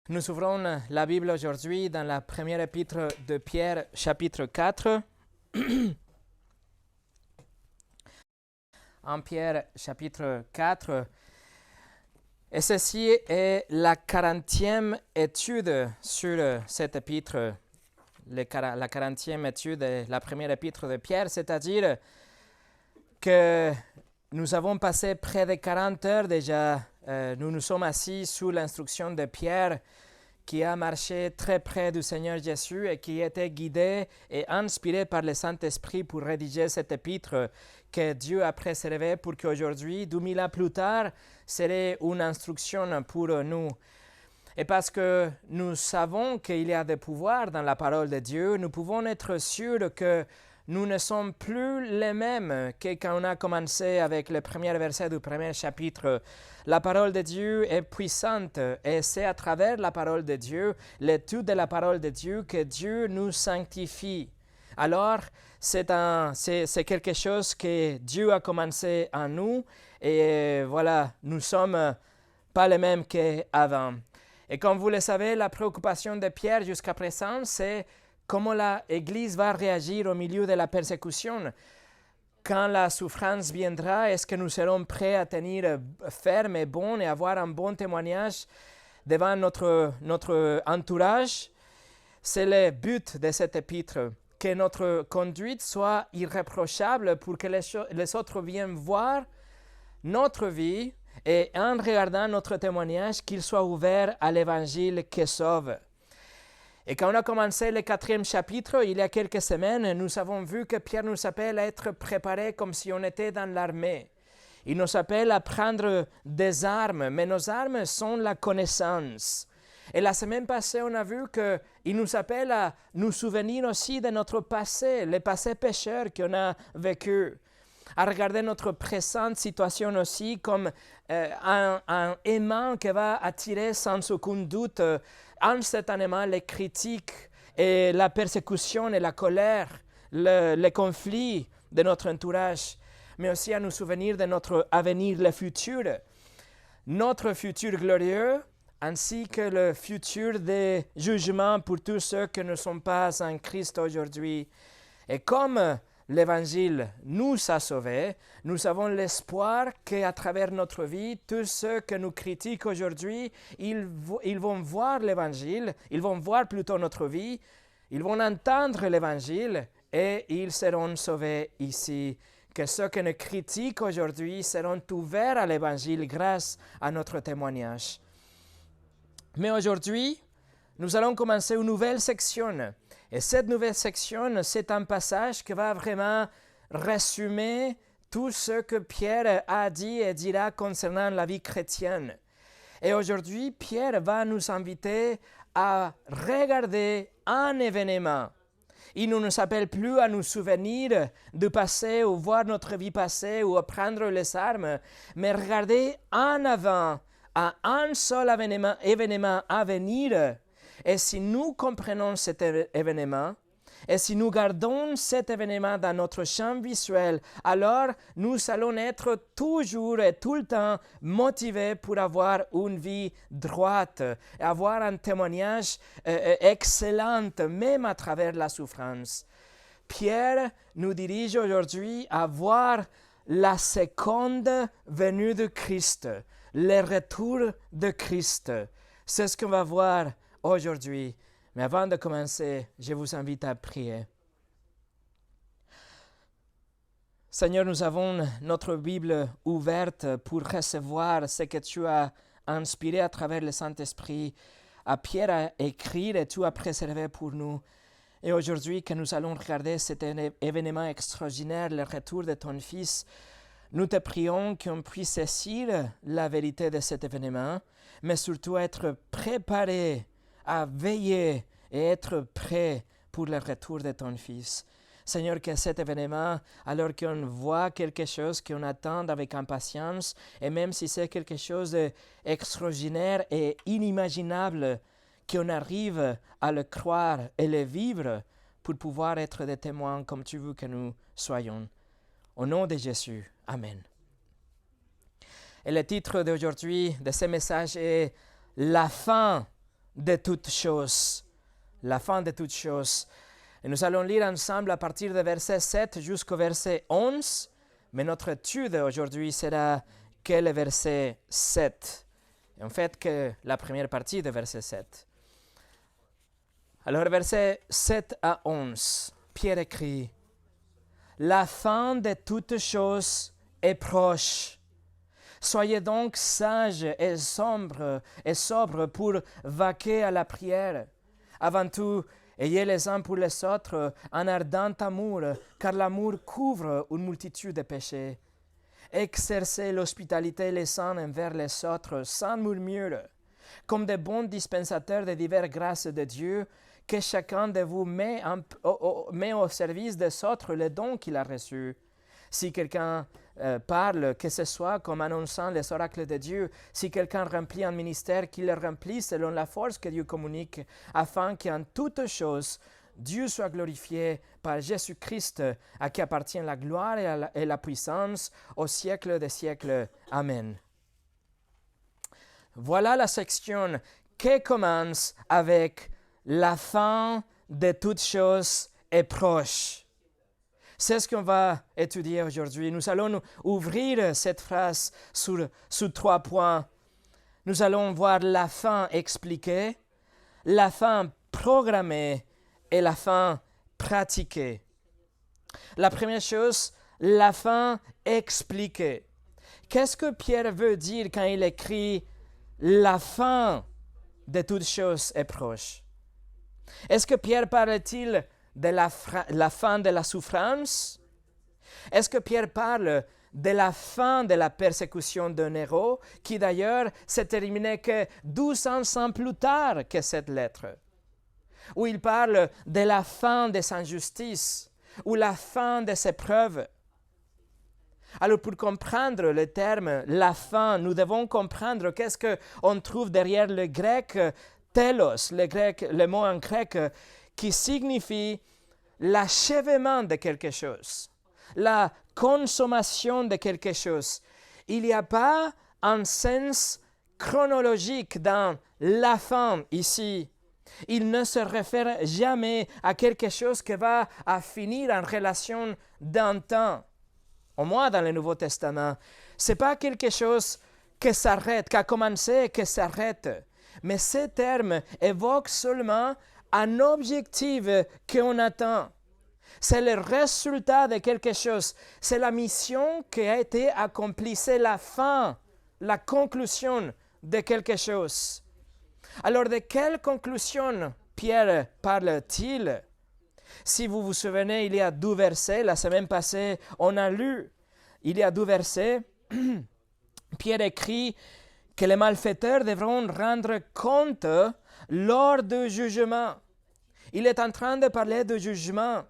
Nous ouvrons la Bible aujourd'hui dans la première épître de Pierre, chapitre 4. En Pierre, chapitre 4. Et ceci est la 40e étude sur cette épître, la 40e étude de la première épître de Pierre, c'est-à-dire que nous avons passé près de 40 heures déjà. Nous nous sommes assis sous l'instruction de Pierre, qui a marché très près du Seigneur Jésus et qui était guidé et inspiré par le Saint-Esprit pour rédiger cette épître que Dieu a préservée pour qu'aujourd'hui, 2000 ans plus tard, serait une instruction pour nous. Et parce que nous savons qu'il y a des pouvoirs dans la parole de Dieu, nous pouvons être sûrs que nous ne sommes plus les mêmes que quand on a commencé avec le premier verset du premier chapitre. La parole de Dieu est puissante et c'est à travers la parole de Dieu, l'étude de la parole de Dieu, que Dieu nous sanctifie. Alors, c'est quelque chose que Dieu a commencé en nous et voilà, nous ne sommes pas les mêmes qu'avant. Et comme vous le savez, la préoccupation de Pierre jusqu'à présent, c'est comment l'Église va réagir au milieu de la persécution. Quand la souffrance viendra, est-ce que nous serons prêts à tenir ferme et bon et avoir un bon témoignage devant notre entourage? C'est le but de cet épître, que notre conduite soit irréprochable pour que les autres viennent voir notre vie et en regardant notre témoignage, qu'il soit ouvert à l'Évangile qui sauve. Et quand on a commencé le 4e chapitre, il y a quelques semaines, nous avons vu que Pierre nous appelle à être préparés comme si on était dans l'armée. Il nous appelle à prendre des armes, mais nos armes sont la connaissance. Et la semaine passée, on a vu qu'il nous appelle à nous souvenir aussi de notre passé, le passé pécheur qu'on a vécu, à regarder notre présente situation aussi comme un aimant qui va attirer sans aucun doute instantanément les critiques et la persécution et la colère, les conflits de notre entourage, mais aussi à nous souvenir de notre avenir, le futur, notre futur glorieux, ainsi que le futur des jugements pour tous ceux qui ne sont pas en Christ aujourd'hui. Et comme l'Évangile nous a sauvés, nous avons l'espoir qu'à travers notre vie, tous ceux que nous critiquent aujourd'hui, ils vont voir l'Évangile, ils vont voir plutôt notre vie, ils vont entendre l'Évangile et ils seront sauvés ici. Que ceux qui nous critiquent aujourd'hui seront ouverts à l'Évangile grâce à notre témoignage. Mais aujourd'hui, nous allons commencer une nouvelle section. Et cette nouvelle section, c'est un passage qui va vraiment résumer tout ce que Pierre a dit et dira concernant la vie chrétienne. Et aujourd'hui, Pierre va nous inviter à regarder un événement. Il ne nous appelle plus à nous souvenir du passé ou voir notre vie passée ou à prendre les armes, mais regarder en avant à un seul événement à venir. Et si nous comprenons cet événement, et si nous gardons cet événement dans notre champ visuel, alors nous allons être toujours et tout le temps motivés pour avoir une vie droite, et avoir un témoignage excellent, même à travers la souffrance. Pierre nous dirige aujourd'hui à voir la seconde venue de Christ, le retour de Christ. C'est ce qu'on va voir aujourd'hui. Mais avant de commencer, je vous invite à prier. Seigneur, nous avons notre Bible ouverte pour recevoir ce que tu as inspiré à travers le Saint-Esprit à Pierre à écrire et tu as préservé pour nous. Et aujourd'hui, que nous allons regarder cet événement extraordinaire, le retour de ton Fils, nous te prions qu'on puisse saisir la vérité de cet événement, mais surtout être préparés à veiller et être prêt pour le retour de ton Fils. Seigneur, que cet événement, alors qu'on voit quelque chose qu'on attend avec impatience, et même si c'est quelque chose d'extraordinaire et inimaginable, qu'on arrive à le croire et le vivre pour pouvoir être des témoins comme tu veux que nous soyons. Au nom de Jésus, Amen. Et le titre d'aujourd'hui de ce message est « La fin de toutes choses. La fin de toutes choses. Et nous allons lire ensemble à partir du verset 7 jusqu'au verset 11. Mais notre étude aujourd'hui sera que le verset 7. Et en fait, que la première partie du verset 7. Alors, versets 7 à 11, Pierre écrit, « La fin de toutes choses est proche. Soyez donc sages et sobres pour vaquer à la prière. Avant tout, ayez les uns pour les autres un ardent amour, car l'amour couvre une multitude de péchés. Exercez l'hospitalité les uns envers les autres sans murmure, comme de bons dispensateurs de diverses grâces de Dieu, que chacun de vous met au service des autres le don qu'il a reçu. Si quelqu'un parle, que ce soit comme annonçant les oracles de Dieu, si quelqu'un remplit un ministère, qu'il le remplisse selon la force que Dieu communique, afin qu'en toutes choses, Dieu soit glorifié par Jésus-Christ, à qui appartient la gloire et la puissance au siècle des siècles. Amen. Voilà la section qui commence avec la fin de toutes choses est proche. C'est ce qu'on va étudier aujourd'hui. Nous allons ouvrir cette phrase sur 3 points. Nous allons voir la fin expliquée, la fin programmée et la fin pratiquée. La première chose, la fin expliquée. Qu'est-ce que Pierre veut dire quand il écrit « la fin de toutes choses est proche » ? Est-ce que Pierre parle-t-il de la fin de la souffrance? Est-ce que Pierre parle de la fin de la persécution de Néron, qui d'ailleurs s'est terminée que 12 ans plus tard que cette lettre? Ou il parle de la fin des injustices, ou la fin des épreuves? Alors pour comprendre le terme « la fin », nous devons comprendre qu'est-ce qu'on trouve derrière le grec « telos », le mot en grec qui signifie l'achèvement de quelque chose, la consommation de quelque chose. Il n'y a pas un sens chronologique dans la fin ici. Il ne se réfère jamais à quelque chose qui va à finir en relation d'un temps. Au moins dans le Nouveau Testament, ce n'est pas quelque chose qui s'arrête, qui a commencé et qui s'arrête. Mais ce terme évoque seulement un objectif qu'on attend. C'est le résultat de quelque chose. C'est la mission qui a été accomplie. C'est la fin, la conclusion de quelque chose. Alors, de quelle conclusion Pierre parle-t-il? Si vous vous souvenez, il y a 2 versets. La semaine passée, on a lu, il y a 2 versets. Pierre écrit que les malfaiteurs devront rendre compte lors du jugement. Il est en train de parler du jugement.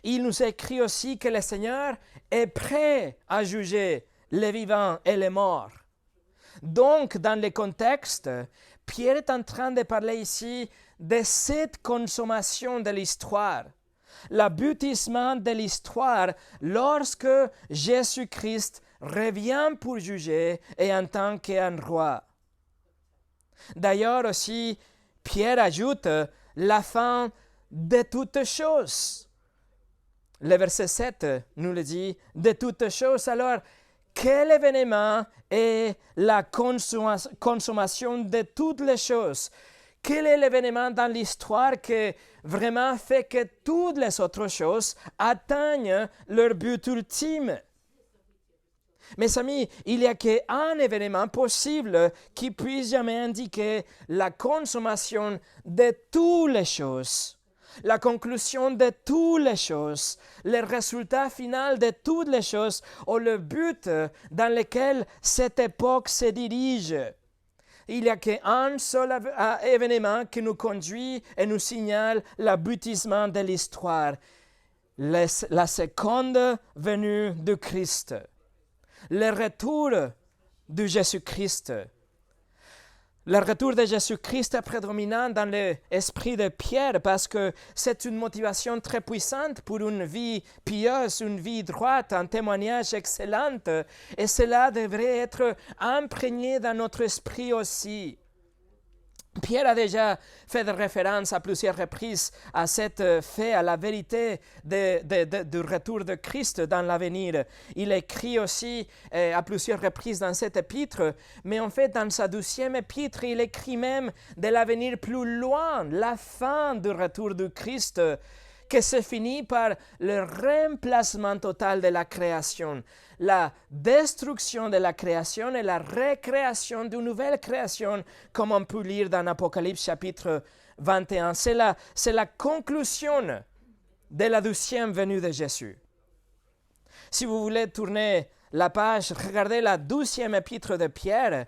Il nous écrit aussi que le Seigneur est prêt à juger les vivants et les morts. Donc, dans le contexte, Pierre est en train de parler ici de cette consommation de l'histoire, l'aboutissement de l'histoire lorsque Jésus-Christ revient pour juger et en tant qu'un roi. D'ailleurs aussi, Pierre ajoute la fin de toutes choses. Le verset 7 nous le dit, de toutes choses. Alors, quel événement est la consommation de toutes les choses? Quel est l'événement dans l'histoire qui vraiment fait que toutes les autres choses atteignent leur but ultime? Mes amis, il n'y a qu'un événement possible qui puisse jamais indiquer la consommation de toutes les choses, la conclusion de toutes les choses, le résultat final de toutes les choses ou le but dans lequel cette époque se dirige. Il n'y a qu'un seul événement qui nous conduit et nous signale l'aboutissement de l'histoire, la seconde venue de Christ. Le retour de Jésus-Christ. Le retour de Jésus-Christ est prédominant dans l'esprit de Pierre parce que c'est une motivation très puissante pour une vie pieuse, une vie droite, un témoignage excellent. Et cela devrait être imprégné dans notre esprit aussi. Pierre a déjà fait de référence à plusieurs reprises à cet fait, à la vérité du retour de Christ dans l'avenir. Il écrit aussi à plusieurs reprises dans cet épître, mais en fait dans sa 12e épître, il écrit même de l'avenir plus loin, la fin du retour du Christ, que se finit par le remplacement total de la création, la destruction de la création et la recréation d'une nouvelle création, comme on peut lire dans Apocalypse chapitre 21. C'est la conclusion de la 12e venue de Jésus. Si vous voulez tourner la page, regardez la 12e épître de Pierre,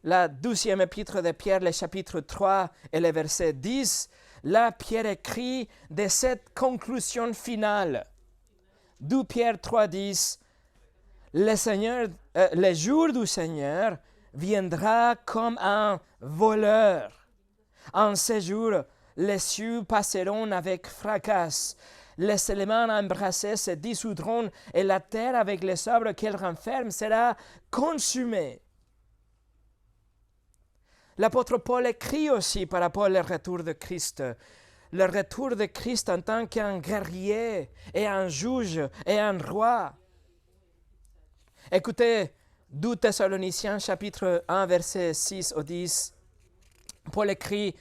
la 12e épître de Pierre, le chapitre 3 et le verset 10. Là, Pierre écrit de cette conclusion finale. 2 Pierre 3,10, le jour du Seigneur viendra comme un voleur. En ce jour, les cieux passeront avec fracas, les éléments embrassés se dissoudront et la terre avec les œuvres qu'elle renferme sera consumée. L'apôtre Paul écrit aussi par rapport au retour de Christ. Le retour de Christ en tant qu'un guerrier et un juge et un roi. Écoutez, 2 Thessaloniciens chapitre 1 verset 6 au 10. Paul écrit,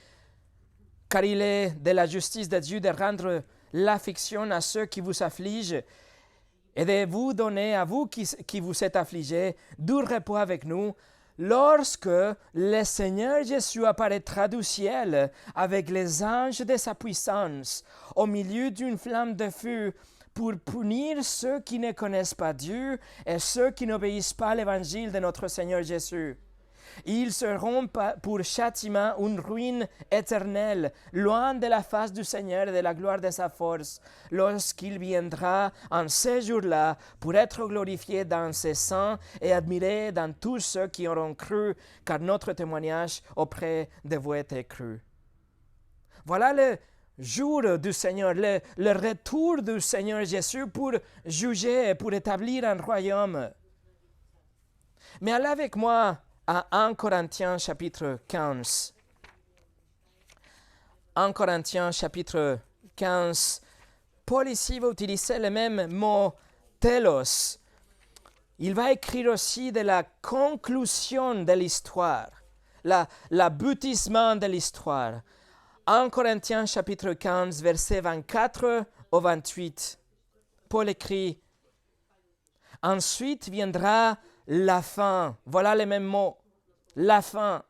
« Car il est de la justice de Dieu de rendre l'affliction à ceux qui vous affligent et de vous donner à vous qui vous êtes affligés du repos avec nous, lorsque le Seigneur Jésus apparaîtra du ciel avec les anges de sa puissance, au milieu d'une flamme de feu, pour punir ceux qui ne connaissent pas Dieu et ceux qui n'obéissent pas à l'évangile de notre Seigneur Jésus. Ils seront pour châtiment une ruine éternelle, loin de la face du Seigneur et de la gloire de sa force, lorsqu'il viendra en ces jours-là pour être glorifié dans ses saints et admiré dans tous ceux qui auront cru, car notre témoignage auprès de vous était cru. » Voilà le jour du Seigneur, le retour du Seigneur Jésus pour juger et pour établir un royaume. Mais allez avec moi à 1 Corinthiens chapitre 15. 1 Corinthiens chapitre 15, Paul ici va utiliser le même mot telos. Il va écrire aussi de la conclusion de l'histoire, l'aboutissement de l'histoire. 1 Corinthiens chapitre 15, versets 24 au 28. Paul écrit, « Ensuite viendra la fin. » Voilà les mêmes mots. La fin.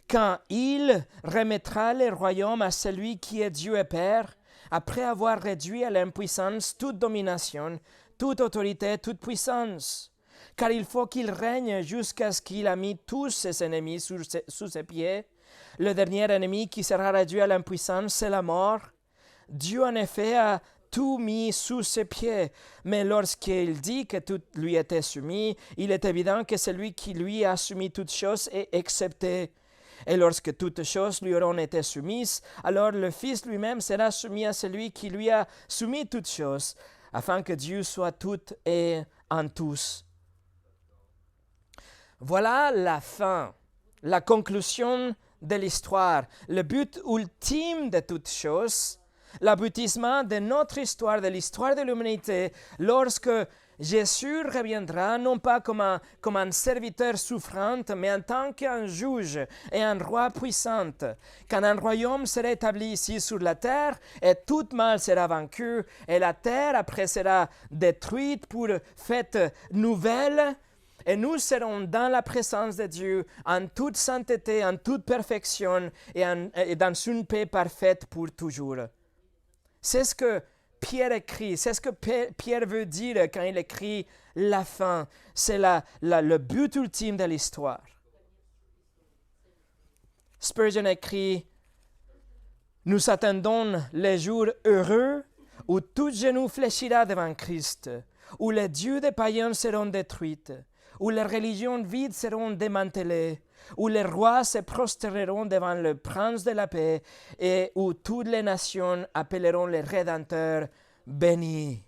Quand il remettra le royaume à celui qui est Dieu et Père, après avoir réduit à l'impuissance toute domination, toute autorité, toute puissance. Car il faut qu'il règne jusqu'à ce qu'il a mis tous ses ennemis sous ses pieds. Le dernier ennemi qui sera réduit à l'impuissance, c'est la mort. Dieu, en effet, a tout mis sous ses pieds. Mais lorsqu'il dit que tout lui était soumis, il est évident que celui qui lui a soumis toutes choses est excepté. Et lorsque toutes choses lui auront été soumises, alors le Fils lui-même sera soumis à celui qui lui a soumis toutes choses, afin que Dieu soit tout et en tous. Voilà la fin, la conclusion de l'histoire, le but ultime de toutes choses, l'aboutissement de notre histoire, de l'histoire de l'humanité, lorsque Jésus reviendra non pas comme un serviteur souffrant, mais en tant qu'un juge et un roi puissant, quand un royaume sera établi ici sur la terre et tout mal sera vaincu et la terre après sera détruite pour fête nouvelle. Et nous serons dans la présence de Dieu en toute sainteté, en toute perfection et dans une paix parfaite pour toujours. C'est ce que Pierre écrit, c'est ce que Pierre veut dire quand il écrit la fin. C'est le but ultime de l'histoire. Spurgeon écrit, « Nous attendons les jours heureux où tout genou fléchira devant Christ, où les dieux des païens seront détruits, où les religions vides seront démantelées, où les rois se prosterneront devant le prince de la paix, et où toutes les nations appelleront le Rédempteur béni. »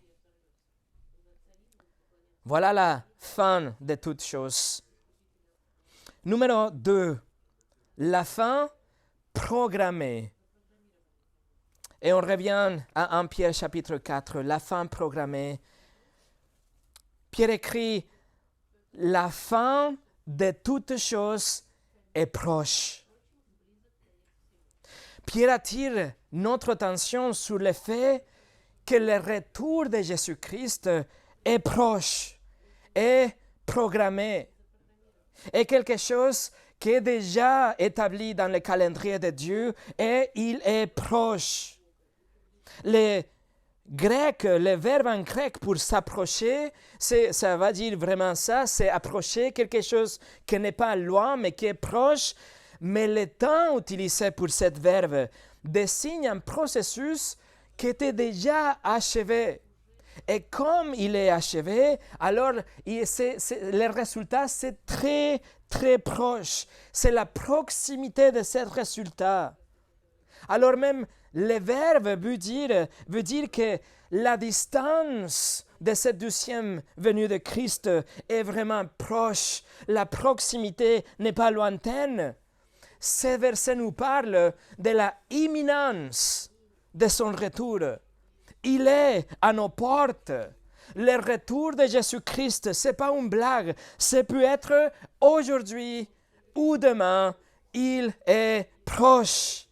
Voilà la fin de toutes choses. Numéro 2. La fin programmée. Et on revient à 1 Pierre chapitre 4, la fin programmée. Pierre écrit, la fin de toutes choses est proche. Pierre attire notre attention sur le fait que le retour de Jésus-Christ est proche, est programmé, est quelque chose qui est déjà établi dans le calendrier de Dieu et il est proche. Le grec, le verbe en grec pour s'approcher, ça va dire vraiment ça, c'est approcher quelque chose qui n'est pas loin mais qui est proche. Mais le temps utilisé pour ce verbe désigne un processus qui était déjà achevé. Et comme il est achevé, alors le résultat, c'est très, très proche. C'est la proximité de ce résultat. Alors même, le verbe veut dire que la distance de cette deuxième venue de Christ est vraiment proche. La proximité n'est pas lointaine. Ce verset nous parle de la imminence de son retour. Il est à nos portes. Le retour de Jésus-Christ, ce n'est pas une blague. Ça peut être aujourd'hui ou demain. Il est proche.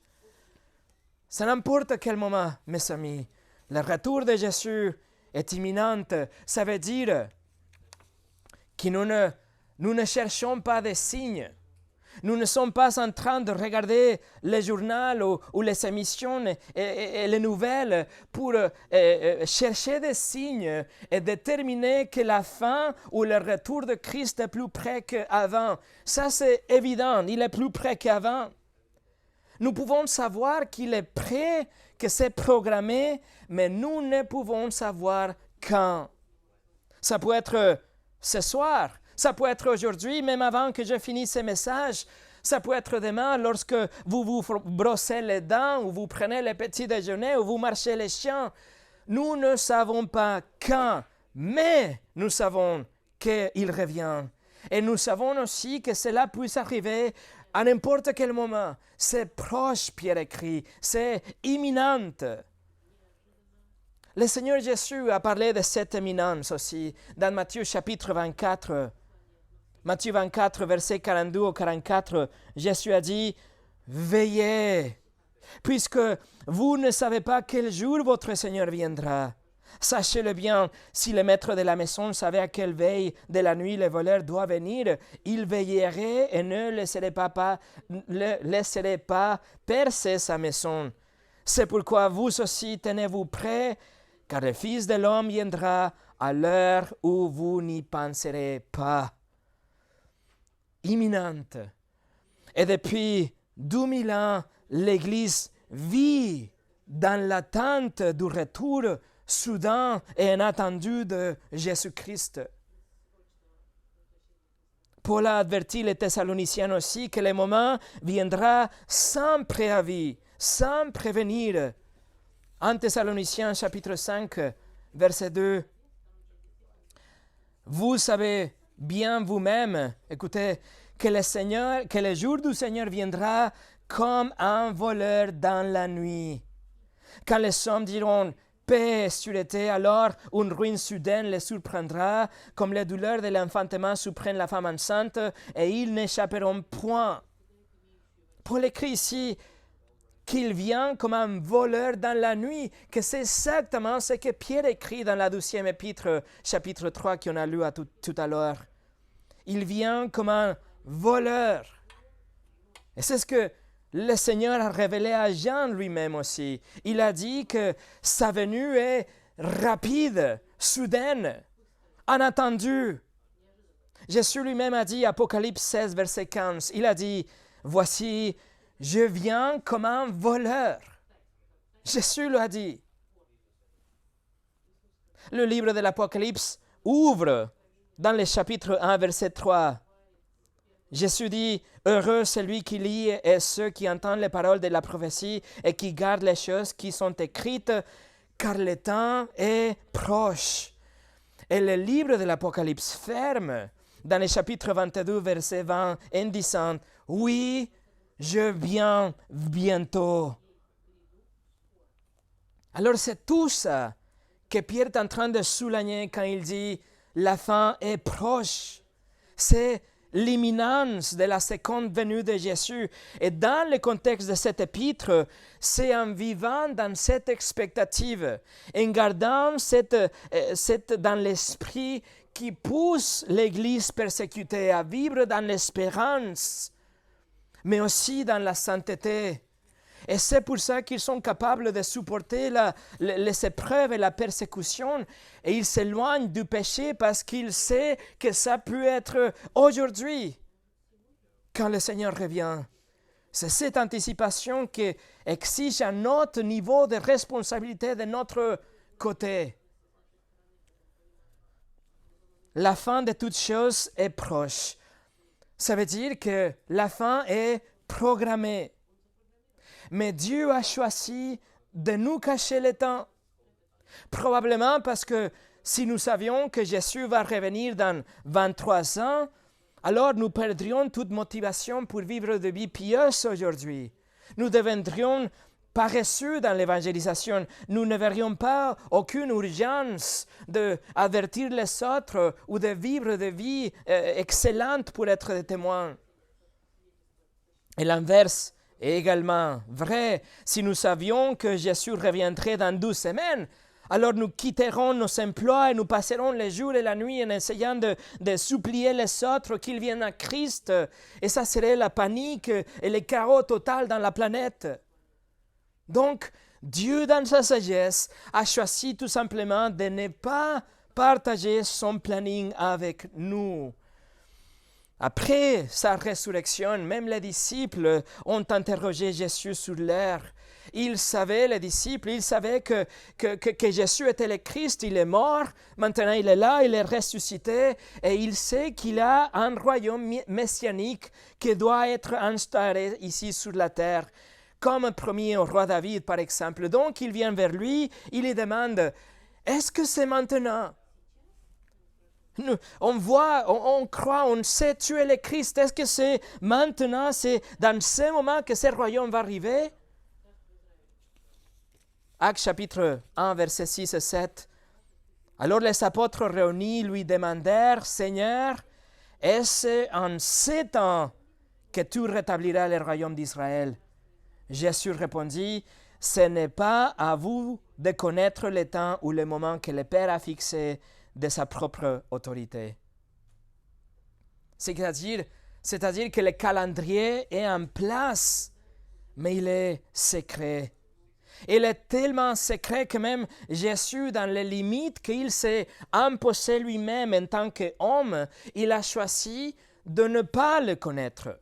C'est n'importe quel moment, mes amis. Le retour de Jésus est imminent. Ça veut dire que nous ne cherchons pas des signes. Nous ne sommes pas en train de regarder le journal ou les émissions et les nouvelles pour chercher des signes et déterminer que la fin ou le retour de Christ est plus près qu'avant. Ça, c'est évident, il est plus près qu'avant. Nous pouvons savoir qu'il est prêt, que c'est programmé, mais nous ne pouvons savoir quand. Ça peut être ce soir. Ça peut être aujourd'hui, même avant que je finisse ce message. Ça peut être demain, lorsque vous vous brossez les dents, ou vous prenez le petit déjeuner, ou vous marchez les champs. Nous ne savons pas quand, mais nous savons qu'il revient. Et nous savons aussi que cela puisse arriver à n'importe quel moment. C'est proche, Pierre écrit, c'est imminent. Le Seigneur Jésus a parlé de cette imminence aussi dans Matthieu chapitre 24. Matthieu 24, versets 42 au 44, Jésus a dit, « Veillez, puisque vous ne savez pas quel jour votre Seigneur viendra. Sachez-le bien, si le maître de la maison savait à quelle veille de la nuit le voleur doit venir, il veillerait et ne laisserait pas percer sa maison. C'est pourquoi vous aussi tenez-vous prêts, car le Fils de l'homme viendra à l'heure où vous n'y penserez pas. » Imminente. Et depuis 2000 ans, l'Église vit dans l'attente du retour soudain et inattendu de Jésus-Christ. Paul a averti les Thessaloniciens aussi que le moment viendra sans préavis, sans prévenir. 1 Thessaloniciens chapitre 5, verset 2. Vous savez bien vous-même, écoutez, que le jour du Seigneur viendra comme un voleur dans la nuit. Quand les hommes diront paix et sûreté, alors une ruine soudaine les surprendra, comme les douleurs de l'enfantement surprennent la femme enceinte, et ils n'échapperont point. Paul écrit ici qu'il vient comme un voleur dans la nuit, que c'est exactement ce que Pierre écrit dans la 12e épître, chapitre 3, qu'on a lu tout à l'heure. Il vient comme un voleur. Et c'est ce que le Seigneur a révélé à Jean lui-même aussi. Il a dit que sa venue est rapide, soudaine, inattendue. Jésus lui-même a dit, Apocalypse 16, verset 15, il a dit, « Voici, je viens comme un voleur. » Jésus l'a dit. Le livre de l'Apocalypse ouvre dans le chapitre 1, verset 3. Jésus dit, « Heureux celui qui lit et ceux qui entendent les paroles de la prophétie et qui gardent les choses qui sont écrites, car le temps est proche. » Et le livre de l'Apocalypse ferme dans le chapitre 22, verset 20, en disant, « Oui, je viens bientôt. Alors c'est tout ça que Pierre est en train de souligner quand il dit « la fin est proche ». C'est l'imminence de la seconde venue de Jésus. Et dans le contexte de cet épître, c'est en vivant dans cette expectative, en gardant cette dans l'esprit qui pousse l'Église persécutée à vivre dans l'espérance, mais aussi dans la sainteté. Et c'est pour ça qu'ils sont capables de supporter les épreuves et la persécution. Et ils s'éloignent du péché parce qu'ils savent que ça peut être aujourd'hui, quand le Seigneur revient. C'est cette anticipation qui exige un autre niveau de responsabilité de notre côté. La fin de toutes choses est proche. Ça veut dire que la fin est programmée. Mais Dieu a choisi de nous cacher le temps. Probablement parce que si nous savions que Jésus va revenir dans 23 ans, alors nous perdrions toute motivation pour vivre de vie pieuse aujourd'hui. Nous deviendrions paresseux dans l'évangélisation. Nous ne verrions pas aucune urgence d'avertir les autres ou de vivre de vie excellente pour être des témoins. Et l'inverse est également vrai. Si nous savions que Jésus reviendrait dans 12 semaines, alors nous quitterons nos emplois et nous passerons les jours et la nuit en essayant de supplier les autres qu'ils viennent à Christ. Et ça serait la panique et le chaos total dans la planète. Donc, Dieu, dans sa sagesse, a choisi tout simplement de ne pas partager son planning avec nous. Après sa résurrection, même les disciples ont interrogé Jésus sur l'air. Ils savaient, les disciples, ils savaient que Jésus était le Christ, il est mort, maintenant il est là, il est ressuscité, et il sait qu'il a un royaume messianique qui doit être instauré ici sur la terre, comme promis au roi David, par exemple. Donc il vient vers lui, il lui demande, « Est-ce que c'est maintenant ?» On voit, on croit, on sait, tu es le Christ. Est-ce que c'est maintenant, c'est dans ce moment que ce royaume va arriver? Actes chapitre 1, versets 6 et 7. Alors les apôtres réunis lui demandèrent, « Seigneur, est-ce en ce temps que tu rétabliras le royaume d'Israël? » Jésus répondit, « Ce n'est pas à vous de connaître le temps ou le moment que le Père a fixé de sa propre autorité. » C'est-à-dire que le calendrier est en place, mais il est secret. Il est tellement secret que même Jésus, dans les limites qu'il s'est imposé lui-même en tant qu'homme, il a choisi de ne pas le connaître.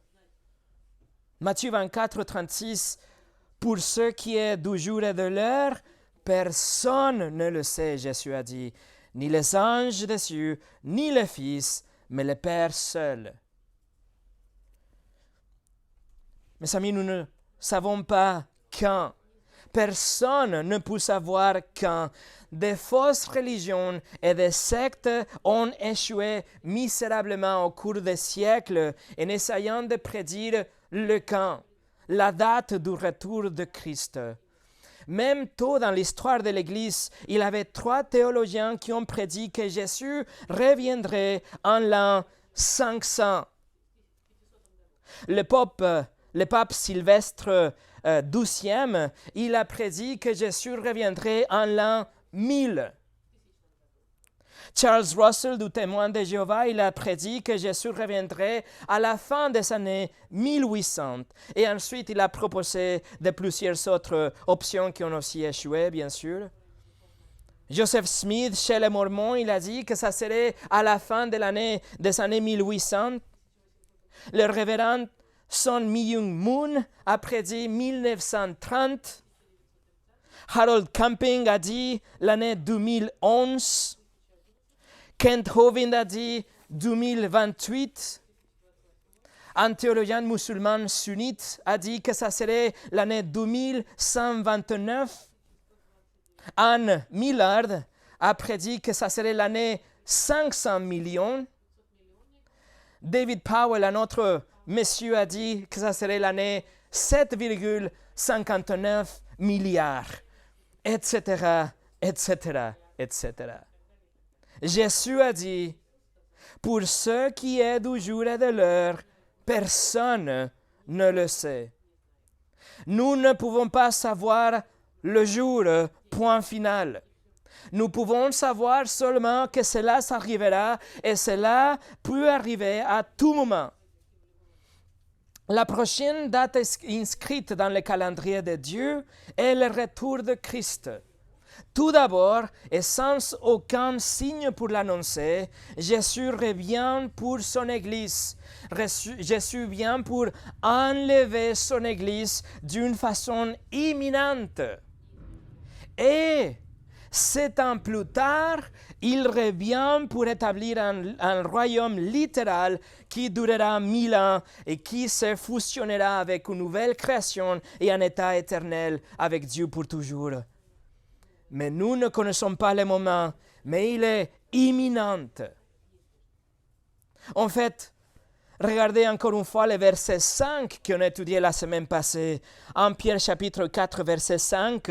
Matthieu 24, 36, « Pour ce qui est du jour et de l'heure, personne ne le sait, Jésus a dit, ni les anges des cieux, ni le Fils, mais le Père seul. » Mes amis, nous ne savons pas quand. Personne ne peut savoir quand. Des fausses religions et des sectes ont échoué misérablement au cours des siècles en essayant de prédire le quand, la date du retour de Christ. Même tôt dans l'histoire de l'Église, il y avait 3 théologiens qui ont prédit que Jésus reviendrait en l'an 500. Le pape Sylvestre XII, il a prédit que Jésus reviendrait en l'an 1000. Charles Russell, du Témoin de Jéhovah, il a prédit que Jésus reviendrait à la fin des années 1800. Et ensuite, il a proposé de plusieurs autres options qui ont aussi échoué, bien sûr. Joseph Smith, chez les Mormons, il a dit que ça serait à la fin des années 1800. Le révérend Son Myung Moon a prédit 1930. Harold Camping a dit l'année 2011. Kent Hovind a dit 2028. Un théologien musulman sunnite a dit que ça serait l'année 2129. Anne Millard a prédit que ça serait l'année 500 millions. David Powell, un autre monsieur a dit que ça serait l'année 7,59 milliards, etc., etc., etc. Jésus a dit, pour ce qui est du jour et de l'heure, personne ne le sait. Nous ne pouvons pas savoir le jour, point final. Nous pouvons savoir seulement que cela s'arrivera et cela peut arriver à tout moment. La prochaine date inscrite dans le calendrier de Dieu est le retour de Christ. Tout d'abord, et sans aucun signe pour l'annoncer, Jésus revient pour son Église. Jésus vient pour enlever son Église d'une façon imminente. Et 7 ans plus tard, il revient pour établir un royaume littéral qui durera 1000 ans et qui se fusionnera avec une nouvelle création et un état éternel avec Dieu pour toujours. Mais nous ne connaissons pas le moment, mais il est imminent. En fait, regardez encore une fois le verset 5 qu'on a étudié la semaine passée. En Pierre chapitre 4, verset 5,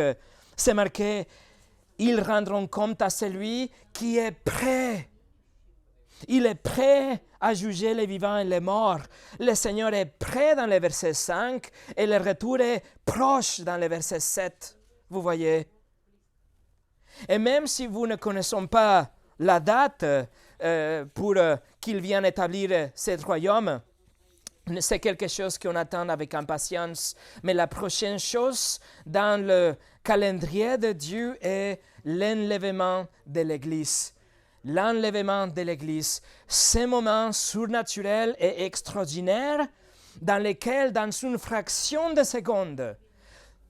c'est marqué « Ils rendront compte à celui qui est prêt ». Il est prêt à juger les vivants et les morts. Le Seigneur est prêt dans le verset 5 et le retour est proche dans le verset 7. Vous voyez? Et même si vous ne connaissez pas la date pour qu'il vienne établir ce royaume, c'est quelque chose qu'on attend avec impatience. Mais la prochaine chose dans le calendrier de Dieu est l'enlèvement de l'Église. L'enlèvement de l'Église, ce moment surnaturel et extraordinaire dans lequel, dans une fraction de seconde,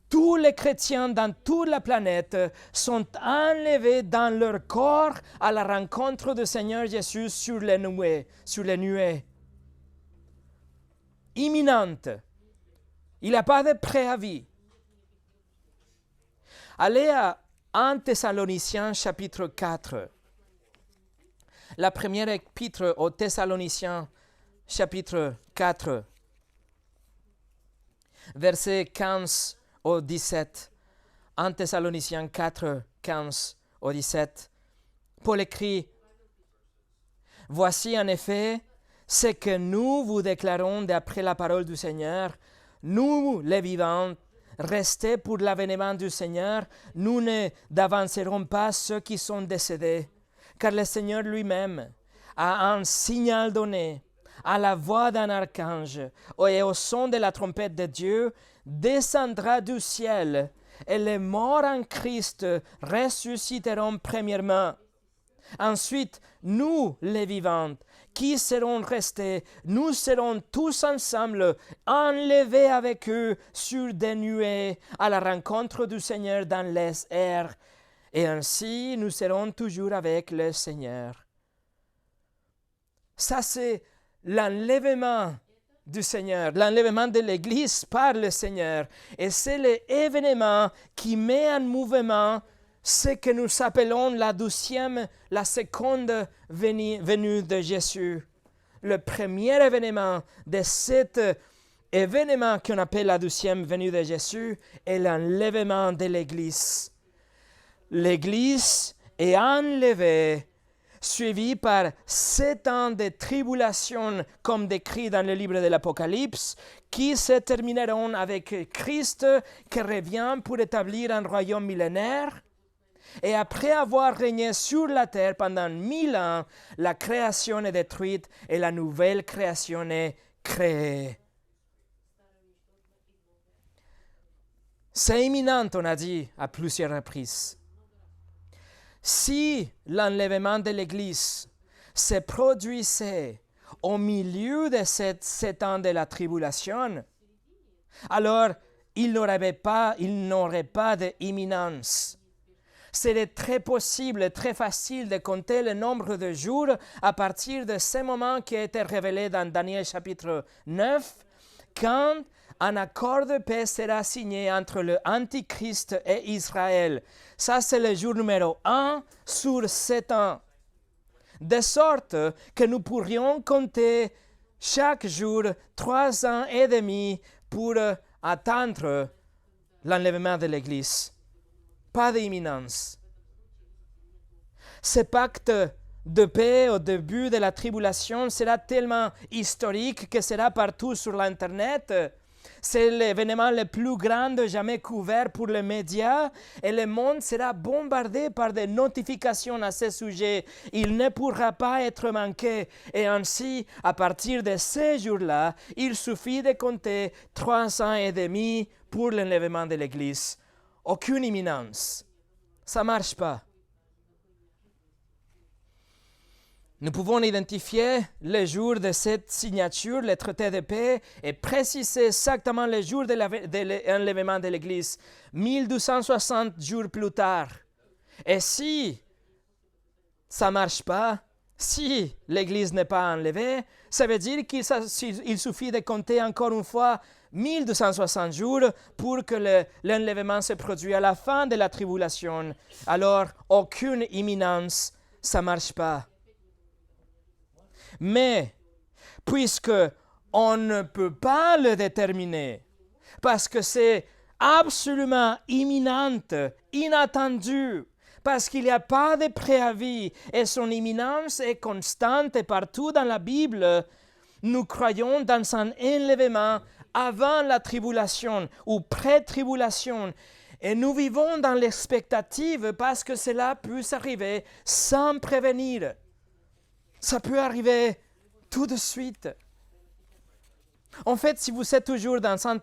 tous les chrétiens dans toute la planète sont enlevés dans leur corps à la rencontre du Seigneur Jésus sur les nuées. Imminente. Il n'y a pas de préavis. Allez à 1 Thessaloniciens chapitre 4. La première épître aux Thessaloniciens chapitre 4. Versets 15 au 17, 1 Thessaloniciens 4, 15 au 17, Paul écrit « Voici en effet ce que nous vous déclarons d'après la parole du Seigneur, nous les vivants, restés pour l'avènement du Seigneur, nous ne d'avancerons pas ceux qui sont décédés, car le Seigneur lui-même a un signal donné, à la voix d'un archange et au son de la trompette de Dieu, descendra du ciel, et les morts en Christ ressusciteront premièrement. Ensuite, nous, les vivants, qui serons restés, nous serons tous ensemble enlevés avec eux sur des nuées à la rencontre du Seigneur dans les airs, et ainsi nous serons toujours avec le Seigneur. Ça, c'est l'enlèvement du Seigneur, l'enlèvement de l'Église par le Seigneur. Et c'est l'événement qui met en mouvement ce que nous appelons la seconde venue de Jésus. Le premier événement de cet événement qu'on appelle la deuxième venue de Jésus est l'enlèvement de l'Église. L'Église est enlevée, suivi par 7 ans de tribulation, comme décrit dans le livre de l'Apocalypse, qui se termineront avec Christ qui revient pour établir un royaume millénaire. Et après avoir régné sur la terre pendant 1000 ans, la création est détruite et la nouvelle création est créée. C'est imminent, on a dit à plusieurs reprises. Si l'enlèvement de l'Église se produisait au milieu de ces 7 ans de la tribulation, alors il n'aurait pas d'imminence. C'est très possible, très facile de compter le nombre de jours à partir de ce moment qui a été révélé dans Daniel chapitre 9, quand un accord de paix sera signé entre le Antichrist et Israël. Ça, c'est le jour numéro 1 sur 7 ans. De sorte que nous pourrions compter chaque jour 3 ans et demi pour attendre l'enlèvement de l'Église. Pas d'imminence. Ce pacte de paix au début de la tribulation sera tellement historique que sera partout sur l'Internet. C'est l'événement le plus grand jamais couvert pour les médias et le monde sera bombardé par des notifications à ce sujet. Il ne pourra pas être manqué. Et ainsi, à partir de ces jours-là, il suffit de compter 3 ans et demi pour l'enlèvement de l'Église. Aucune imminence. Ça ne marche pas. Nous pouvons identifier le jour de cette signature, le traité de paix, et préciser exactement le jour de l'enlèvement de l'Église, 1260 jours plus tard. Et si ça ne marche pas, si l'Église n'est pas enlevée, ça veut dire qu'il suffit de compter encore une fois 1260 jours pour que l'enlèvement se produise à la fin de la tribulation. Alors, aucune imminence, ça ne marche pas. Mais, puisque on ne peut pas le déterminer, parce que c'est absolument imminent, inattendu, parce qu'il n'y a pas de préavis et son imminence est constante et partout dans la Bible, nous croyons dans un enlèvement avant la tribulation ou pré-tribulation. Et nous vivons dans l'expectative parce que cela peut arriver sans prévenir. Ça peut arriver tout de suite. En fait, si vous êtes toujours dans 1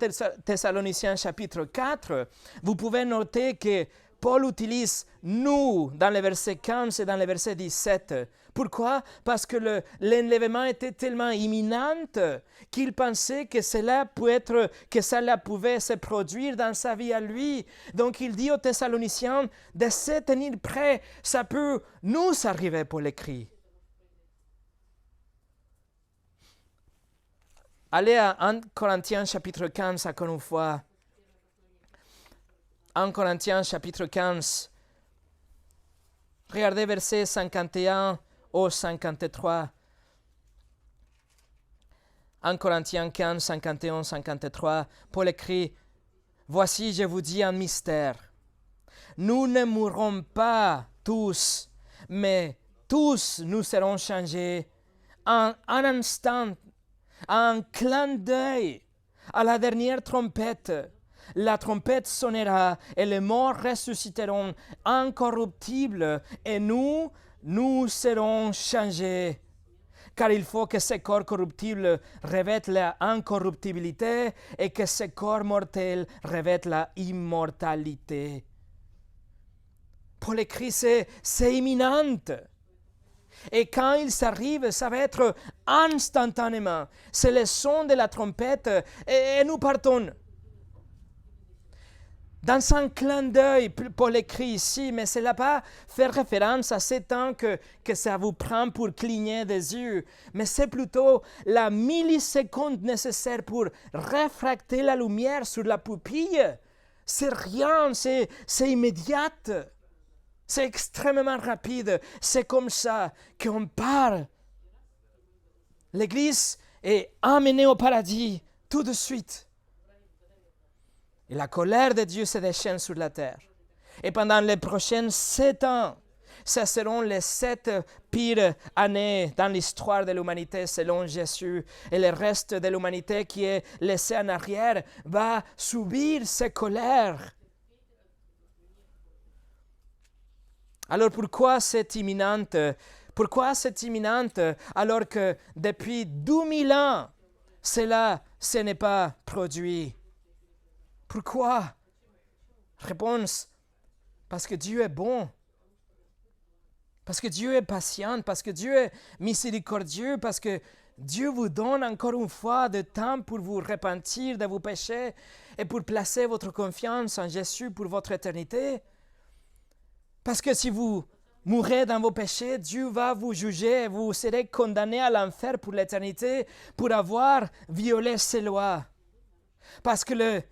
Thessaloniciens chapitre 4, vous pouvez noter que Paul utilise « nous » dans le verset 15 et dans le verset 17. Pourquoi? Parce que l'enlèvement était tellement imminent qu'il pensait que cela pouvait se produire dans sa vie à lui. Donc il dit aux Thessaloniciens de se tenir prêts. Ça peut nous arriver, Paul écrit. Allez à 1 Corinthiens chapitre 15 encore une fois. 1 Corinthiens chapitre 15. Regardez versets 51 au 53. 1 Corinthiens 15, 51, 53. Paul écrit, « Voici, je vous dis un mystère. Nous ne mourrons pas tous, mais tous nous serons changés en un instant, un clin d'œil, à la dernière trompette. La trompette sonnera et les morts ressusciteront incorruptibles et nous serons changés. Car il faut que ce corps corruptible revête la incorruptibilité et que ce corps mortel revête la immortalité. » Paul écrit, c'est imminent. Et quand il s'arrive, ça va être instantanément. C'est le son de la trompette et nous partons. Dans un clin d'œil, Paul écrit ici, mais cela n'a pas fait référence à ce temps que ça vous prend pour cligner des yeux, mais c'est plutôt la milliseconde nécessaire pour réfracter la lumière sur la pupille. C'est rien, c'est immédiat. C'est extrêmement rapide. C'est comme ça qu'on part. L'Église est amenée au paradis tout de suite. Et la colère de Dieu se déchaîne sur la terre. Et pendant les prochaines 7 ans, ce seront les 7 pires années dans l'histoire de l'humanité selon Jésus. Et le reste de l'humanité qui est laissé en arrière va subir ces colères. Alors pourquoi c'est imminent? Pourquoi c'est imminent alors que depuis 2000 ans, cela ne n'est pas produit? Pourquoi? Réponse, parce que Dieu est bon. Parce que Dieu est patient, parce que Dieu est miséricordieux, parce que Dieu vous donne encore une fois de temps pour vous repentir de vos péchés et pour placer votre confiance en Jésus pour votre éternité. Parce que si vous mourrez dans vos péchés, Dieu va vous juger et vous serez condamnés à l'enfer pour l'éternité pour avoir violé ses lois. Parce que le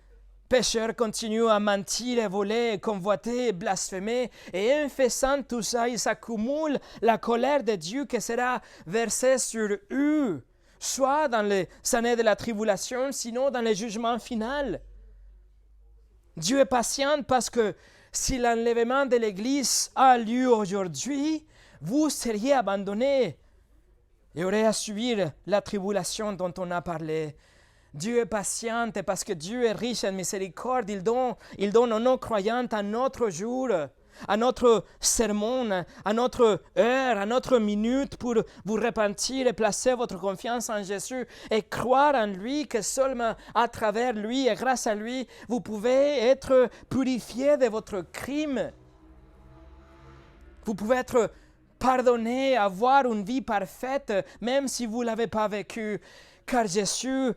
pécheur continue à mentir et voler, et convoiter et blasphémer, et en faisant tout ça, il s'accumule la colère de Dieu qui sera versée sur eux, soit dans les années de la tribulation, sinon dans le jugement final. Dieu est patient parce que si l'enlèvement de l'Église a lieu aujourd'hui, vous seriez abandonnés et aurez à subir la tribulation dont on a parlé. Dieu est patient parce que Dieu est riche en miséricorde. Il donne aux non-croyants un autre jour, à notre sermon, à notre heure, à notre minute pour vous repentir et placer votre confiance en Jésus et croire en lui, que seulement à travers lui et grâce à lui, vous pouvez être purifié de votre crime. Vous pouvez être pardonné, avoir une vie parfaite, même si vous ne l'avez pas vécue, car Jésus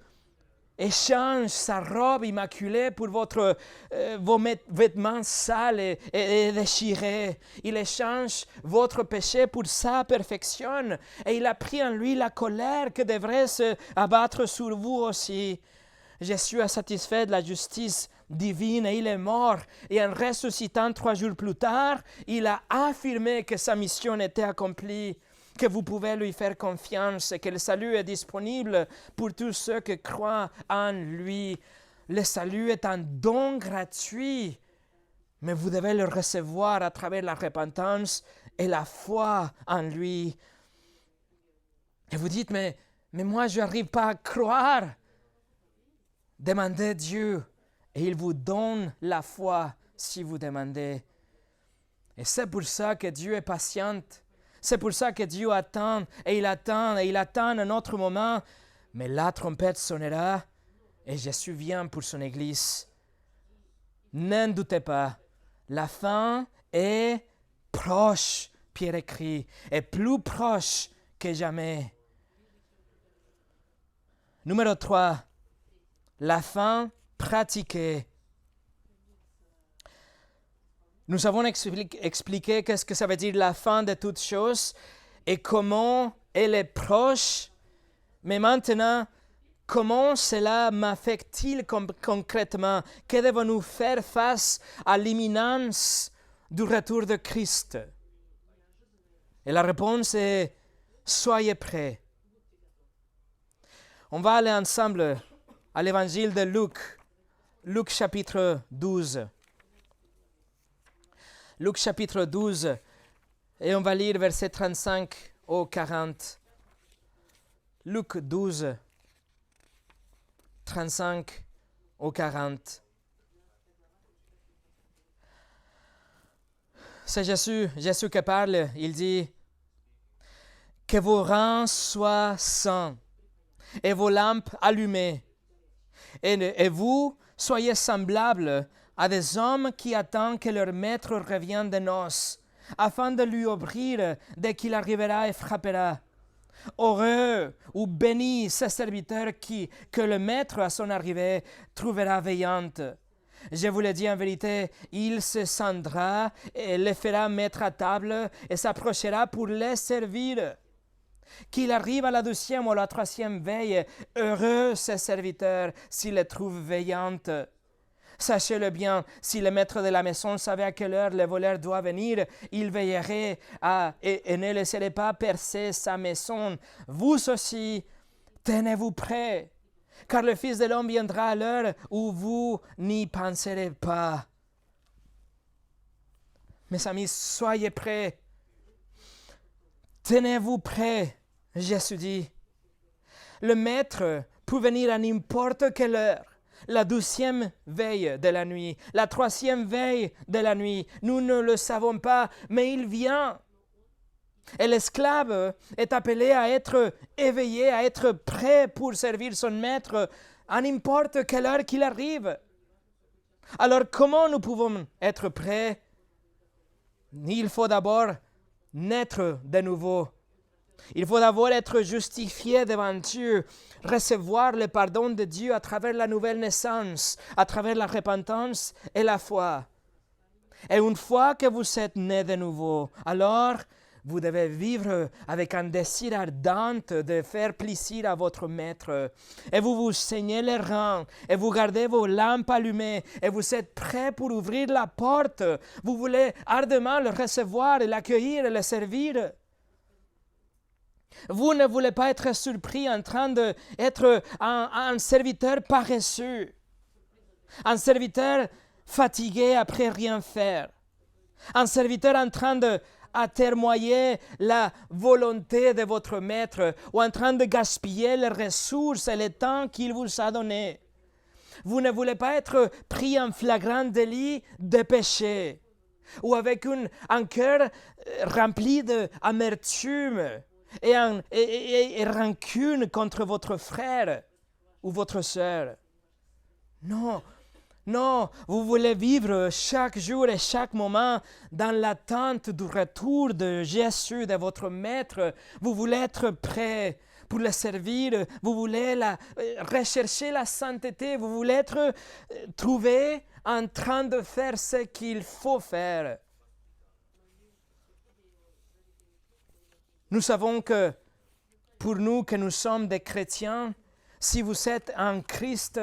échange sa robe immaculée pour vos vêtements sales et déchirés. Il échange votre péché pour sa perfection. Et il a pris en lui la colère que devrait se abattre sur vous aussi. Jésus a satisfait de la justice divine et il est mort. Et en ressuscitant 3 jours plus tard, il a affirmé que sa mission était accomplie, que vous pouvez lui faire confiance et que le salut est disponible pour tous ceux qui croient en lui. Le salut est un don gratuit, mais vous devez le recevoir à travers la repentance et la foi en lui. Et vous dites, mais moi je n'arrive pas à croire. Demandez Dieu et il vous donne la foi si vous demandez. Et c'est pour ça que Dieu est patient. C'est pour ça que Dieu attend, et il attend, et il attend un autre moment. Mais la trompette sonnera, et Jésus vient pour son Église. N'en doutez pas, la fin est proche, Pierre écrit, et plus proche que jamais. Numéro 3, la fin pratiquée. Nous avons expliqué qu'est-ce que ça veut dire la fin de toutes choses et comment elle est proche. Mais maintenant, comment cela m'affecte-t-il concrètement? Que devons-nous faire face à l'imminence du retour de Christ? Et la réponse est soyez prêts. On va aller ensemble à l'évangile de Luc, Luc chapitre 12. Luc chapitre 12, et on va lire versets 35 au 40. Luc 12, 35 au 40. C'est Jésus qui parle, il dit « Que vos reins soient sains et vos lampes allumées, et vous soyez semblables à des hommes qui attendent que leur maître revienne de noces, afin de lui ouvrir dès qu'il arrivera et frappera. Heureux ou bénis ces serviteurs que le maître à son arrivée trouvera veillantes. Je vous le dis en vérité, il se scindra et les fera mettre à table et s'approchera pour les servir. Qu'il arrive à la 2e ou à la 3e veille, heureux ces serviteurs s'ils les trouvent veillantes. Sachez-le bien, si le maître de la maison savait à quelle heure le voleur doit venir, il veillerait et ne laisserait pas percer sa maison. Vous aussi, tenez-vous prêts, car le Fils de l'homme viendra à l'heure où vous n'y penserez pas. Mes amis, soyez prêts. Tenez-vous prêts, Jésus dit. Le maître peut venir à n'importe quelle heure. La 12e veille de la nuit, la 3e veille de la nuit, nous ne le savons pas, mais il vient. Et l'esclave est appelé à être éveillé, à être prêt pour servir son maître à n'importe quelle heure qu'il arrive. Alors comment nous pouvons être prêts? Il faut d'abord naître de nouveau. Il faut d'abord être justifié devant Dieu, recevoir le pardon de Dieu à travers la nouvelle naissance, à travers la repentance et la foi. Et une fois que vous êtes né de nouveau, alors vous devez vivre avec un désir ardent de faire plaisir à votre maître. Et vous vous saignez les reins, et vous gardez vos lampes allumées, et vous êtes prêts pour ouvrir la porte. Vous voulez ardemment le recevoir, et l'accueillir et le servir. Vous ne voulez pas être surpris en train d'être un serviteur paresseux, un serviteur fatigué après rien faire, un serviteur en train d'atermoyer la volonté de votre maître ou en train de gaspiller les ressources et le temps qu'il vous a donné. Vous ne voulez pas être pris en flagrant délit de péché ou avec un cœur rempli d'amertume et rancune contre votre frère ou votre sœur. Non, non, vous voulez vivre chaque jour et chaque moment dans l'attente du retour de Jésus, de votre Maître. Vous voulez être prêt pour le servir, vous voulez rechercher la sainteté, vous voulez être trouvé en train de faire ce qu'il faut faire. Nous savons que pour nous que nous sommes des chrétiens, si vous êtes en Christ,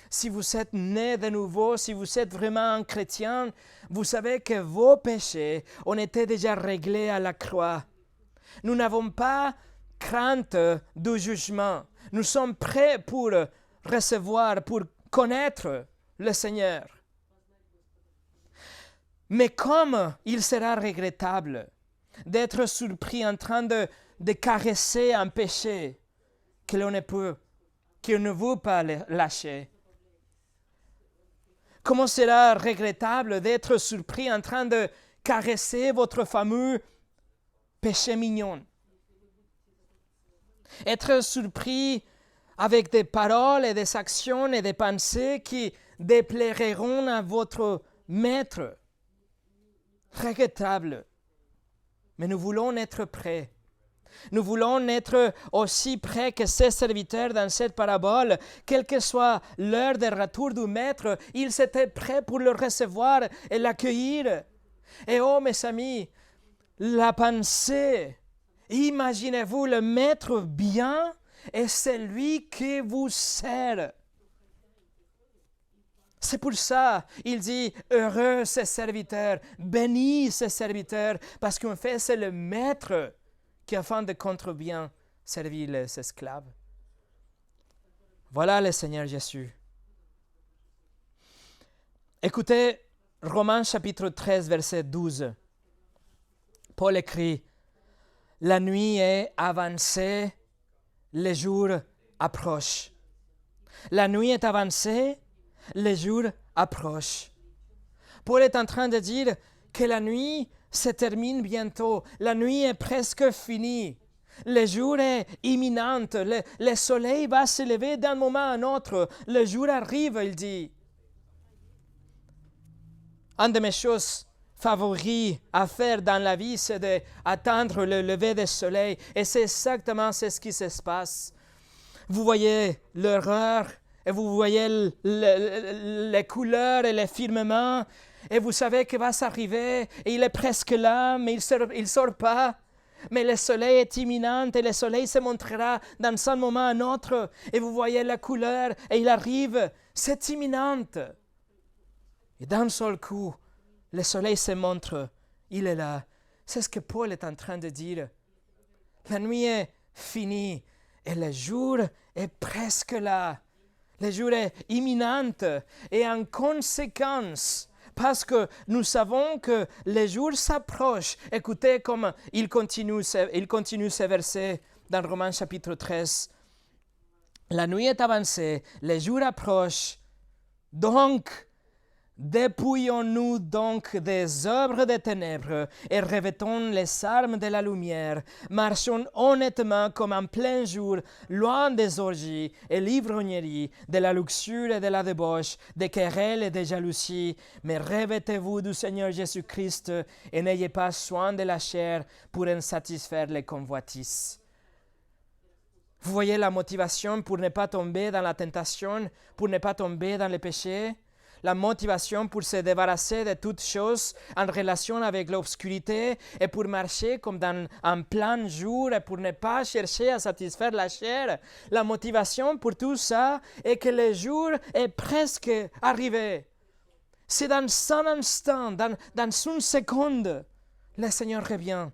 si vous êtes nés de nouveau, si vous êtes vraiment un chrétien, vous savez que vos péchés ont été déjà réglés à la croix. Nous n'avons pas crainte du jugement. Nous sommes prêts pour recevoir, pour connaître le Seigneur. Mais comme il sera regrettable d'être surpris en train de caresser un péché que l'on ne veut pas lâcher. Comment sera regrettable d'être surpris en train de caresser votre fameux péché mignon. Être surpris avec des paroles et des actions et des pensées qui déplairont à votre maître. Regrettable. Mais nous voulons être prêts. Nous voulons être aussi prêts que ces serviteurs dans cette parabole. Quelle que soit l'heure de retour du maître, ils étaient prêts pour le recevoir et l'accueillir. Et oh mes amis, la pensée, imaginez-vous le maître bien et celui qui vous sert. C'est pour ça, il dit, heureux ces serviteurs, bénis ces serviteurs, parce qu'en fait, c'est le maître qui, afin de contre bien, servir les esclaves. Voilà le Seigneur Jésus. Écoutez, Romains chapitre 13, verset 12. Paul écrit, « La nuit est avancée, le jour approche. » La nuit est avancée, le jour approche. Paul est en train de dire que la nuit se termine bientôt. La nuit est presque finie. Le jour est imminent. Le soleil va se lever d'un moment à un autre. Le jour arrive, il dit. Une de mes choses favoris à faire dans la vie, c'est d'attendre le lever du soleil. Et c'est exactement ce qui se passe. Vous voyez l'horreur et vous voyez les couleurs et les firmaments. Et vous savez qu'il va s'arriver, et il est presque là, mais il ne sort pas. Mais le soleil est imminent, et le soleil se montrera dans un moment à un autre. Et vous voyez la couleur, et il arrive, c'est imminent. Et d'un seul coup, le soleil se montre, il est là. C'est ce que Paul est en train de dire. La nuit est finie, et le jour est presque là. Le jour est imminent, et en conséquence, parce que nous savons que les jours s'approchent. Écoutez comme il continue ce verset dans Romains chapitre 13. La nuit est avancée, les jours approchent. Donc, dépouillons-nous donc des œuvres des ténèbres et revêtons les armes de la lumière. Marchons honnêtement comme en plein jour, loin des orgies et l'ivrognerie, de la luxure et de la débauche, des querelles et des jalousies. Mais revêtez-vous du Seigneur Jésus-Christ et n'ayez pas soin de la chair pour en satisfaire les convoitises. Vous voyez la motivation pour ne pas tomber dans la tentation, pour ne pas tomber dans le péché? La motivation pour se débarrasser de toutes choses en relation avec l'obscurité et pour marcher comme dans un plein jour et pour ne pas chercher à satisfaire la chair. La motivation pour tout ça est que le jour est presque arrivé. C'est dans un instant, dans une seconde, le Seigneur revient.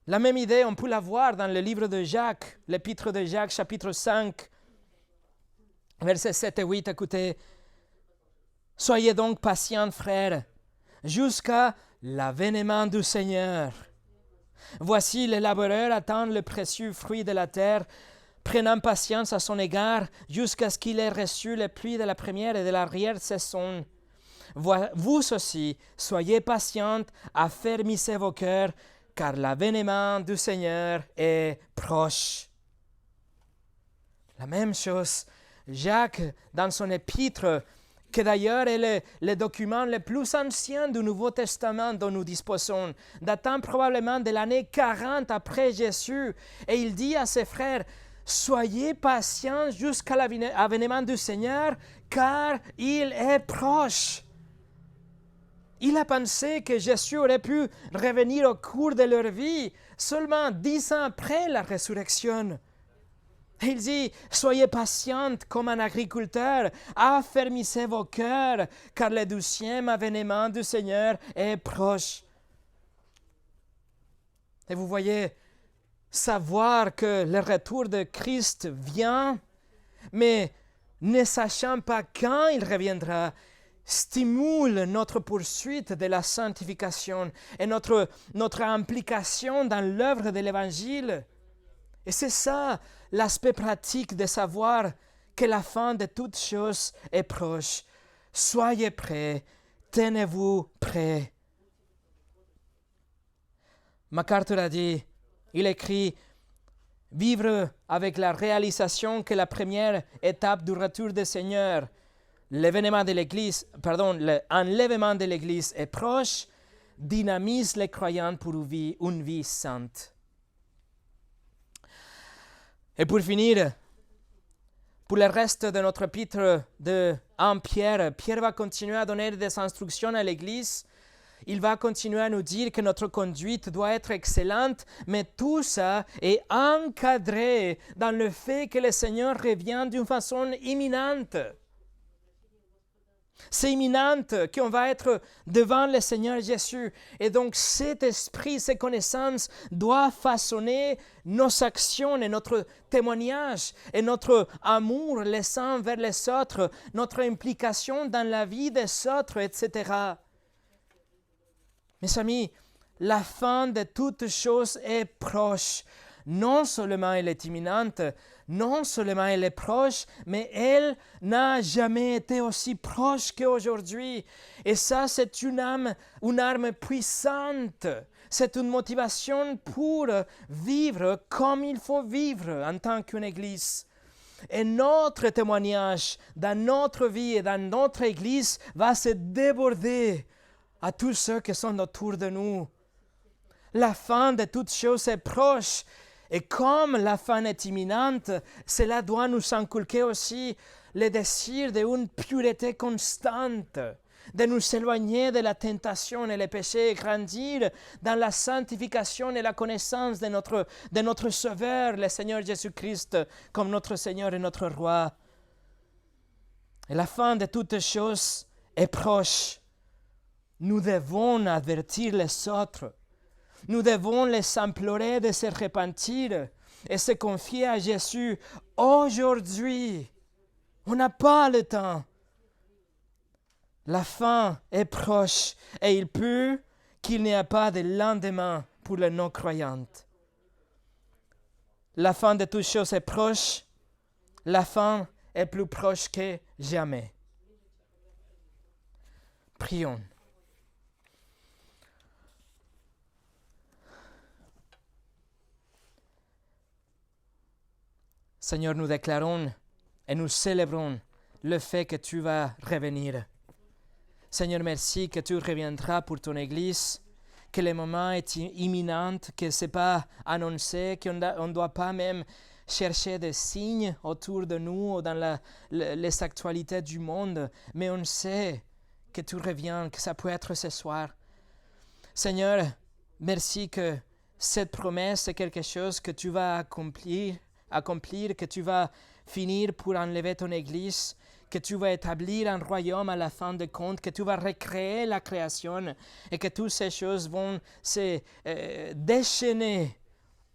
La même idée, on peut la voir dans le livre de Jacques, l'épître de Jacques, chapitre 5, versets 7 et 8. Écoutez, « Soyez donc patients, frères, jusqu'à l'avènement du Seigneur. Voici, les laboureurs attendent le précieux fruit de la terre, prenant patience à son égard, jusqu'à ce qu'il ait reçu le pluie de la première et de l'arrière-saison. Vous aussi, soyez patientes, affermissez vos cœurs, car l'avènement du Seigneur est proche. » La même chose, Jacques, dans son épître, que d'ailleurs est le document le plus ancien du Nouveau Testament dont nous disposons, datant probablement de l'année 40 après Jésus, et il dit à ses frères, « Soyez patients jusqu'à l'avènement du Seigneur, car il est proche. » Il a pensé que Jésus aurait pu revenir au cours de leur vie, seulement 10 ans après la résurrection. Et il dit, soyez patientes comme un agriculteur, affermissez vos cœurs, car le 12e avènement du Seigneur est proche. Et vous voyez, savoir que le retour de Christ vient, mais ne sachant pas quand il reviendra, stimule notre poursuite de la sanctification et notre implication dans l'œuvre de l'Évangile. Et c'est ça l'aspect pratique de savoir que la fin de toutes choses est proche. Soyez prêts, tenez-vous prêts. MacArthur a dit, il écrit, « Vivre avec la réalisation que la première étape du retour du Seigneur, l'enlèvement de l'Église est proche, dynamise les croyants pour une vie sainte. » Et pour finir, pour le reste de notre épître de 1 Pierre, Pierre va continuer à donner des instructions à l'Église. Il va continuer à nous dire que notre conduite doit être excellente, mais tout ça est encadré dans le fait que le Seigneur revient d'une façon imminente. C'est imminent qu'on va être devant le Seigneur Jésus. Et donc cet esprit, ces connaissances doivent façonner nos actions et notre témoignage et notre amour les uns vers les autres, notre implication dans la vie des autres, etc. Mes amis, la fin de toutes choses est proche. Non seulement elle est imminente, non seulement elle est proche, mais elle n'a jamais été aussi proche qu'aujourd'hui. Et ça, c'est une arme puissante. C'est une motivation pour vivre comme il faut vivre en tant qu'une Église. Et notre témoignage dans notre vie et dans notre Église va se déborder à tous ceux qui sont autour de nous. La fin de toutes choses est proche. Et comme la fin est imminente, cela doit nous inculquer aussi le désir d'une pureté constante, de nous éloigner de la tentation et le péché et grandir dans la sanctification et la connaissance de notre Sauveur, le Seigneur Jésus-Christ, comme notre Seigneur et notre Roi. Et la fin de toutes choses est proche. Nous devons avertir les autres. Nous devons les implorer de se repentir et se confier à Jésus aujourd'hui. On n'a pas le temps. La fin est proche et il peut qu'il n'y ait pas de lendemain pour les non-croyants. La fin de toutes choses est proche. La fin est plus proche que jamais. Prions. Seigneur, nous déclarons et nous célébrons le fait que tu vas revenir. Seigneur, merci que tu reviendras pour ton Église, que le moment est imminent, que ce n'est pas annoncé, qu'on ne doit pas même chercher des signes autour de nous ou dans les actualités du monde, mais on sait que tu reviens, que ça peut être ce soir. Seigneur, merci que cette promesse est quelque chose que tu vas accomplir, que tu vas finir pour enlever ton Église, que tu vas établir un royaume à la fin de compte, que tu vas recréer la création et que toutes ces choses vont se déchaîner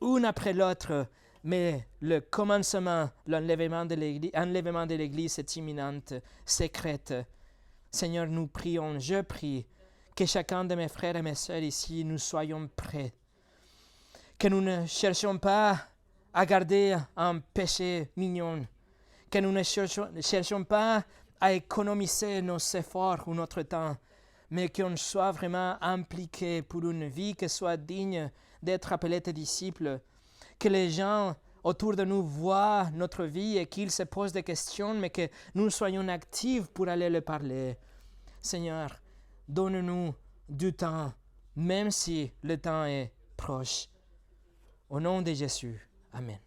une après l'autre. Mais le commencement, l'enlèvement de l'Église est imminente, secrète. Seigneur, nous prions, je prie, que chacun de mes frères et mes sœurs ici, nous soyons prêts. Que nous ne cherchions pas à garder un péché mignon. Que nous ne cherchions pas à économiser nos efforts ou notre temps, mais qu'on soit vraiment impliqués pour une vie qui soit digne d'être appelée tes disciples. Que les gens autour de nous voient notre vie et qu'ils se posent des questions, mais que nous soyons actifs pour aller leur parler. Seigneur, donne-nous du temps, même si le temps est proche. Au nom de Jésus. Amen.